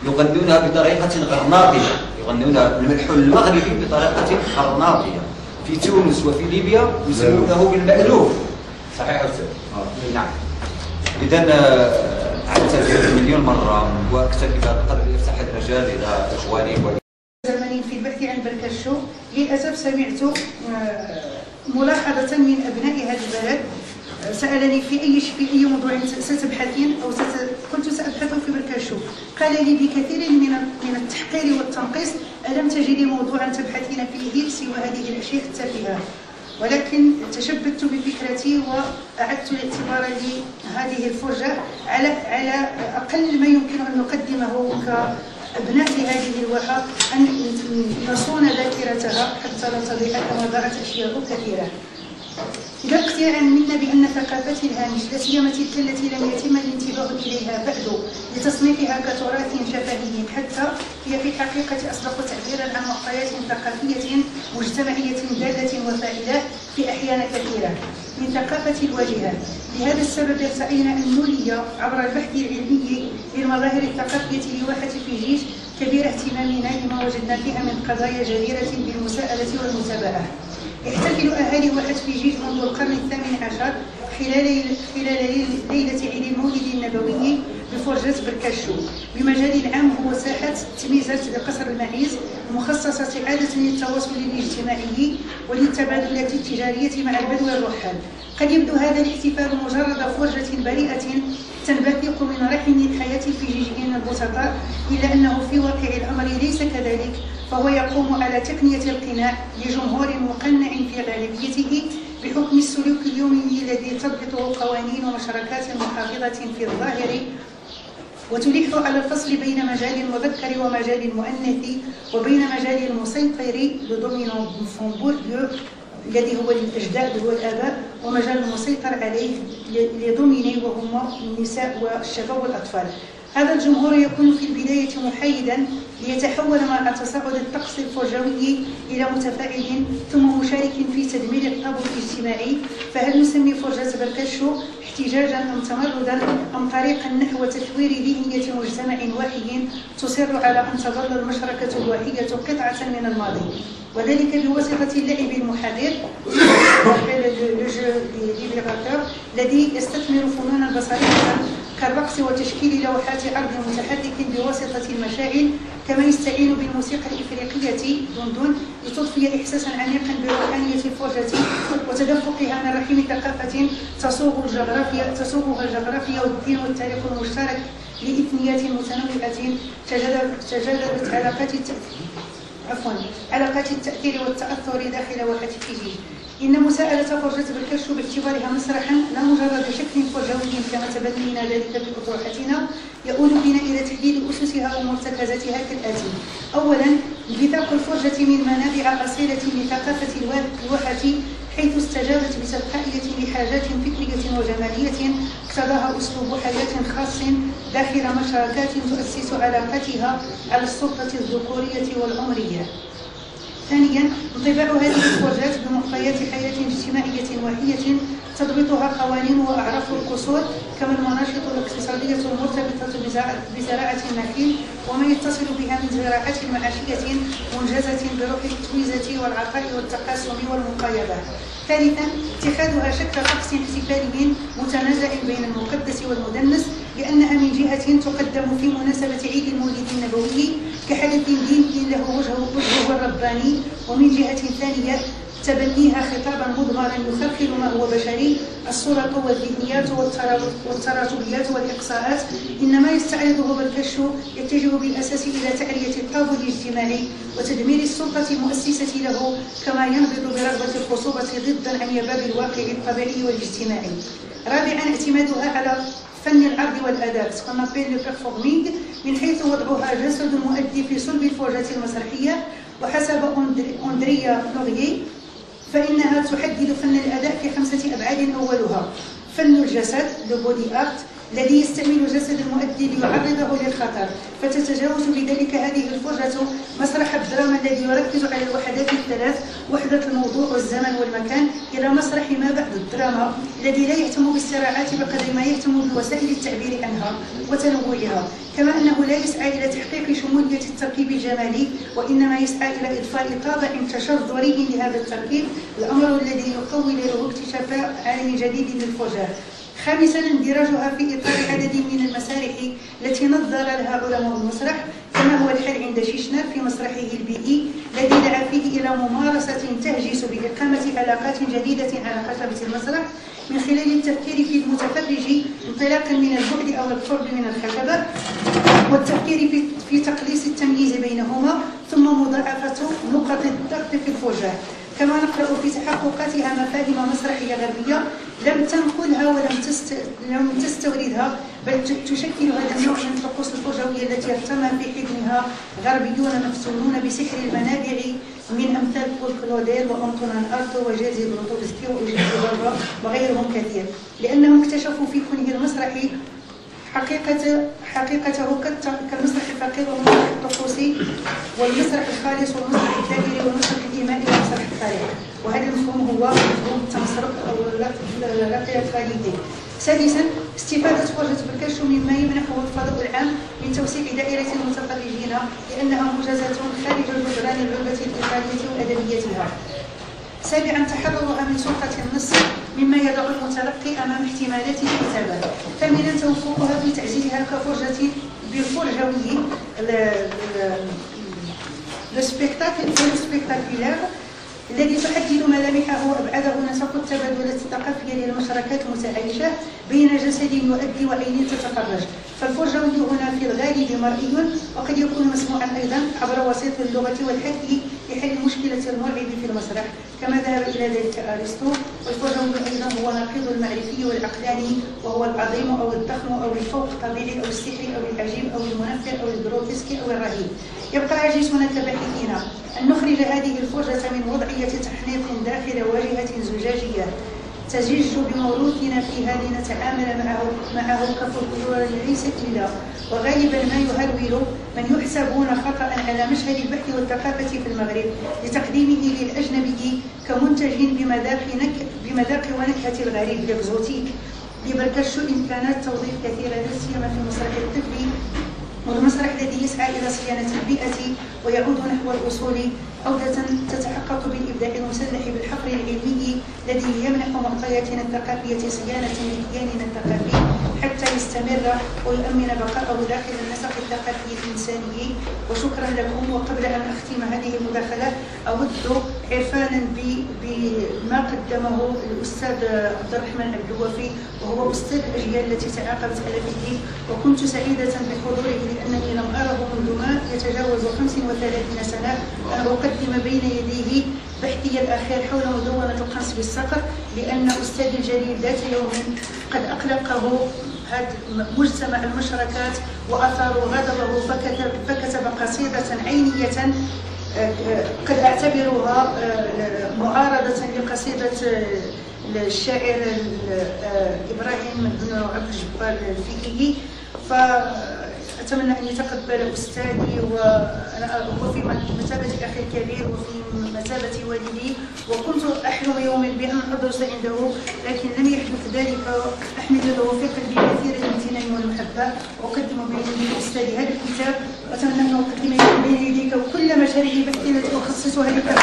يغنونها بطريقه غرناطيه، يغنون الملحون المغربي بطريقه غرناطيه. في تونس وفي ليبيا يسمونه بالمألوف. صحيح استاذ؟ نعم. اذا اعتذر مليون مره واكتفي بقدر يفتح المجال الى اخواني زمني في البحث عن بركشو. للاسف سمعت ملاحظه من ابناء هذا البلد سالني في اي موضوع ستبحثين او قلت سابحث في بركشو. قال لي بكثير من التحقير والتنقيص الم تجدي موضوعا تبحثين فيه سوى هذه الاشياء التافهه. ولكن تشبثت بفكرتي واعدت الاعتبار لهذه الفرجه على اقل ما يمكن ان نقدمه كابناء لهذه الواحه، ان نصون ذاكرتها حتى لا تضيع كما ضاعت اشياء كثيره. إذا اقتناعا منا بأن ثقافة الهامش لا سيما تلك التي لم يتم الانتباه إليها بعد لتصنيفها كتراث شفهي حتى هي في الحقيقة أصدق تعبيرا عن معطيات ثقافية مجتمعية دالة وفاعلة في أحيان كثيرة من ثقافة الواجهة. لهذا السبب ارتأينا أن نولي عبر البحث العلمي للمظاهر الثقافية لواحة فيجيج كبير اهتمامنا لما وجدنا فيها من قضايا جديرة بالمساءلة والمتابعة. يحتفل أهالي واحة فيجيج منذ القرن الثامن عشر خلال ليلة عيد المولد النبوي بفرجة بركشو بمجال العام هو ساحة تميزة لقصر المعيز، مخصصة عادة للتواصل الاجتماعي وللتبادلات التجارية مع البدو الرحال. قد يبدو هذا الاحتفال مجرد فرجة بريئة تنبثق من رحم الحياة الفيجيجيين البسطاء، إلا أنه في واقع الأمر ليس كذلك، فهو يقوم على تقنية القناع لجمهور مقنع في غالبيته بحكم السلوك اليومي الذي تضبطه قوانين ومشاركات محافظة في الظاهر، وتلح على الفصل بين مجال المذكر ومجال المؤنث، وبين مجال المسيطر لدومينو فون بورديو الذي هو للأجداد والآباء، ومجال المسيطر عليه لدوميني وهم النساء والشباب والأطفال. هذا الجمهور يكون في البداية محايدا ليتحول مع تصاعد الطقس الفرجوي إلى متفاعل ثم مشارك في تدمير التابو الاجتماعي. فهل نسمي فرجة بركشو احتجاجا أم تمردا أم طريقا نحو تثوير ذهنية مجتمع واحي تصر على أن تظل المشركة الواحية قطعة من الماضي، وذلك بواسطة اللعب المحرر الذي يستثمر فنونا بصرية كالرقص وتشكيل لوحات عرض متحرك بواسطة المشاعل، كما يستعين بالموسيقى الإفريقية دندون لتضفي إحساسا عميقا بروحانية الفرجة وتدفقها من رحم ثقافة تسوقها الجغرافيا والدين والتاريخ المشترك لإثنيات متنوعة تجاذبت علاقات التأثير والتأثر داخل واحة فيجيج. إن مساءلة فرجة بالكرشو باعتبارها مسرحا لا مجرد شكل فرجوي كما تبنينا ذلك في أطروحتنا يؤول بنا إلى تحديد أسسها ومرتكزاتها كالآتي: أولا، انبثاق الفرجة من منابع أصيلة لثقافة الواحة، حيث استجابت بتلقائية لحاجات فكرية وجمالية اقتضاها أسلوب حياة خاص داخل مشاركات تؤسس علاقتها على السلطة الذكورية والعمرية. ثانيا، انطباع هذه الفرجات بمعطيات حياة اجتماعية واهية تضبطها قوانين وأعراف القصور، كما المناشط الاقتصادية المرتبطة بزراعة النخيل وما يتصل بها من زراعات معاشية منجزة بروح التويزة والعطاء والتقاسم والمقايضة. ثالثا، اتخاذها شكل طقس احتفالي متنازع بين المقدس والمدنس، لأنها من جهة تقدم في مناسبة عيد المولد النبوي كحدث ديني له وجهه الرباني، ومن جهة ثانية تبنيها خطابا مضمرا يخلخل ما هو بشري، الصورة والذهنيات والتراتبيات والإقصاءات. إنما يستعرضه بالكشو يتجه بالأساس إلى تعرية الطابع الاجتماعي وتدمير السلطة المؤسسة له، كما ينبض برغبة الخصوبة ضدا عن يباب الواقع الطبيعي والاجتماعي. رابعا، اعتمادها على فن العرض والأداء سكونابيل لو بيرفورمينغ، من حيث وضعها جسد مؤدي في صلب الفرجة المسرحية. وحسب أندريا لوغيي فإنها تحدد فن الأداء في 5 أبعاد: أولها فن الجسد لو بودي آرت، الذي يستعمل جسد المؤدي ليعرضه للخطر، فتتجاوز بذلك هذه الفرجة مسرح الدراما الذي يركز على الوحدات الثلاث: وحدة الموضوع والزمن والمكان، إلى مسرح ما بعد الدراما الذي لا يهتم بالصراعات بقدر ما يهتم بوسائل التعبير عنها وتنوعها، كما أنه لا يسعى إلى تحقيق شمولية التركيب الجمالي، وإنما يسعى إلى إضفاء طابع تشظري لهذا التركيب، الأمر الذي يقوي له اكتشاف عالم جديد للفرجة. خامسا، اندراجها في إطار عدد من المسارح التي نظر لها علماء المسرح، كما هو الحال عند شيشنر في مسرحه البيئي الذي دعا فيه إلى ممارسة تهجس بإقامة علاقات جديدة على خشبة المسرح من خلال التفكير في المتفرج انطلاقا من البعد أو القرب من الخشبة، والتفكير في تقليص التمييز بينهما، ثم مضاعفة نقط الضغط في الفرجة. كما نقرأ في تحققاتها مفاهيم مسرحية غربية لم تنقلها ولم تستوردها، بل تشكل هذا النوع من الطقوس الفرجوية التي ارتمى في حضنها غربيون مفتونون بسحر المنابع من أمثال بول كلوديل وأنطونان أرتو وجيرزي بروتوفسكي وإيجيل باربا وغيرهم كثير، لأنهم اكتشفوا في كونه المسرحي حقيقته كالمسرح الفقير والمسرح الطقوسي والمسرح الخالص والمسرح الدائري والمسرح الإيمائي والمسرح التاريخي. وهذا المفهوم هو مفهوم التمسرق أو الرقية الخالدي. سادسا، استفادة فرجة بالكشو مما يمنحه الفضاء العام من توسيع دائرة المتفرجين، لأنها موجزات خارج جدران اللغة الإيطالية وأدبيتها. سابعا، تحررها من سلطة النص مما يضع المتلقي أمام احتمالات الكتابة. ثامنا، توفقها في تعزيزها كفرجة بالفرجوي السبيكتاكولار الذي تحدد ملامحه وأبعاده نسق التبادلات الثقافية للمشاركات المتعايشة بين جسد يؤدي وعين تتفرج. فالفرجوي هنا في الغالب مرئي، وقد يكون مسموعا أيضا عبر وسيط اللغة والحكي لحل مشكلة المرعب في المسرح، كما ذهب إلى ذلك أرسطو. والفرجوي أيضا هو ناقض المعرفي والعقلاني، وهو العظيم أو الضخم أو الفوق طبيعي أو السحري أو العجيب أو المنفر أو الجروتسكي أو الرهيب. يبقى عاجزنا كباحثين أن نخرج هذه الفرجة من وضعية تحنيط داخل واجهة زجاجية تزج بموروثنا فيها لنتعامل معه كفولكلور ليس إلا وغالبا ما يهرول من يحسبون خطأ على مشهد البحث والثقافة في المغرب لتقديمه للأجنبي كمنتج بمذاق ونكهة الغريب الإكزوتيك. لبركشو إمكانات توظيف كثيرة لا سيما في مسرح الطفل والمسرح الذي يسعى إلى صيانة البيئة ويعود نحو الأصول، عودة تتحقق بالإبداع المسلح بالحفر العلمي الذي يمنح معطياتنا الثقافية صيانة لكياننا الثقافي حتى يستمر ويؤمن بقاءه داخل النسق الثقافي الإنساني. وشكرا لكم. وقبل أن أختم هذه المداخلة أود عرفانا بما قدمه الأستاذ عبد الرحمن عبد الوفي، وهو أستاذ الأجيال التي تعاقبت على فكره، وكنت سعيدة بحضوره لأنني لم أره منذ ما يتجاوز 35 سنة أن أقدم بين يديه بحثي الأخير حول مدونة القنص بالصقر، لأن أستاذي الجليل ذات يوم قد أقلقه هذا مجتمع المشركات وأثاروا غضبه فكتب قصيدة عينية قد أعتبرها معارضة لقصيدة الشاعر إبراهيم بن عبد الجبار الفقيهي. فأتمنى أن يتقبل أستاذي، وأنا هو في مثابة أخي الكبير وفي مثابة والدي، وكنت أحلم يوما بأن أدرس عنده لكن لم يحدث ذلك. أحمد له في قلبي كثير الامتنان والمحبة، وأقدم بين يدي أستاذي هذا الكتاب، وأتمنى أن أقدم بين يديك كل مشاريع بحثي التي أخصصها لك.